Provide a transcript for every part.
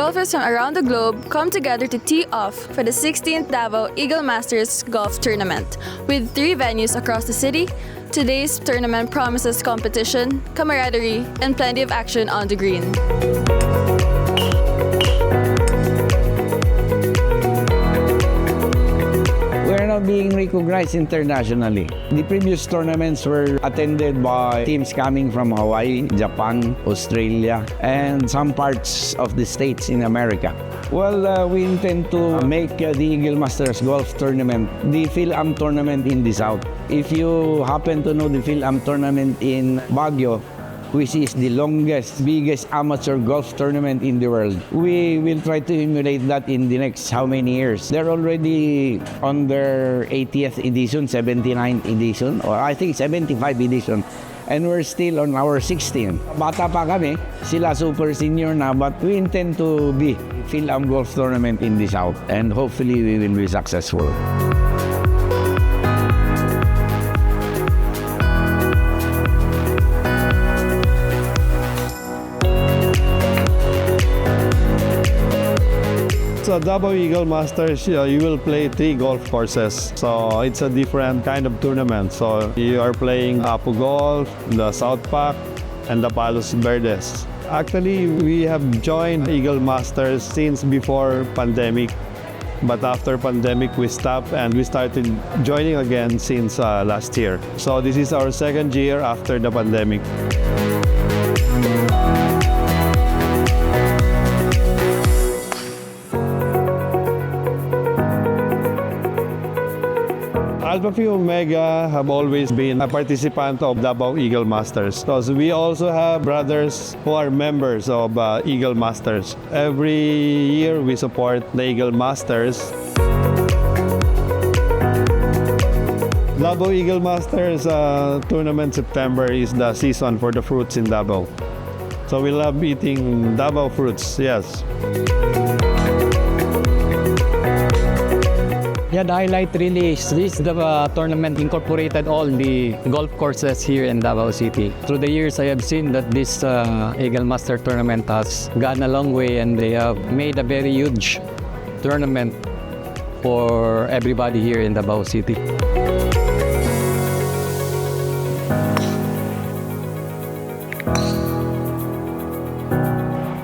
golfers from around the globe come together to tee off for the 16th Davao Eagle Masters Golf Tournament. With 3 venues across the city, today's tournament promises competition, camaraderie, and plenty of action on the green. We're now being recognized internationally. The previous tournaments were attended by teams coming from Hawaii, Japan, Australia, and some parts of the states in America. Well, we intend to make the Eagle Masters Golf Tournament the Phil-Am tournament in the South. If you happen to know the Phil-Am tournament in Baguio, which is the longest, biggest amateur golf tournament in the world. We will try to emulate that in the next how many years. They're already on their 80th edition, 79th edition, or I think 75 edition. And we're still on our 16th. Bata pa kami, sila super senior na, but we intend to be Phil-Am Golf Tournament in the South. And hopefully we will be successful. So Davao Eagle Masters, you will play 3 golf courses. So it's a different kind of tournament. So you are playing Apu Golf, the South Park, and the Palos Verdes. Actually, we have joined Eagle Masters since before pandemic. But after pandemic, we stopped and we started joining again since last year. So this is our 2nd year after the pandemic. Alpha Phi Omega have always been a participant of Davao Eagle Masters. So we also have brothers who are members of Eagle Masters. Every year we support the Eagle Masters. Davao Eagle Masters tournament September is the season for the fruits in Davao. So we love eating Davao fruits, yes. Yeah, the highlight really is the tournament incorporated all the golf courses here in Davao City. Through the years, I have seen that this Eagle Master tournament has gone a long way, and they have made a very huge tournament for everybody here in Davao City.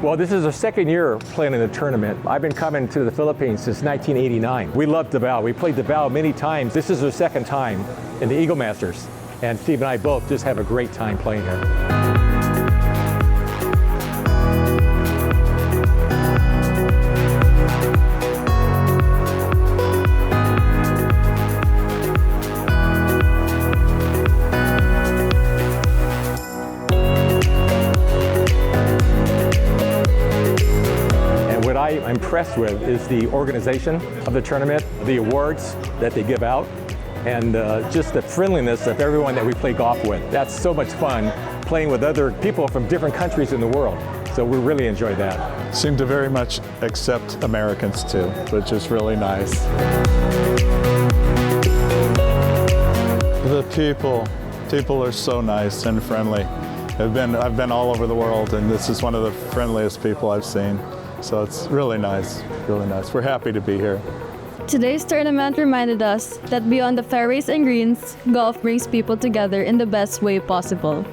Well, this is our 2nd year playing in the tournament. I've been coming to the Philippines since 1989. We love Davao. We played Davao many times. This is our 2nd time in the Eagle Masters. And Steve and I both just have a great time playing here. I'm impressed with is the organization of the tournament, the awards that they give out, and just the friendliness of everyone that we play golf with. That's so much fun playing with other people from different countries in the world. So we really enjoy that. Seem to very much accept Americans too, which is really nice. The people are so nice and friendly. I've been all over the world, and this is one of the friendliest people I've seen. So it's really nice, really nice. We're happy to be here. Today's tournament reminded us that beyond the fairways and greens, golf brings people together in the best way possible.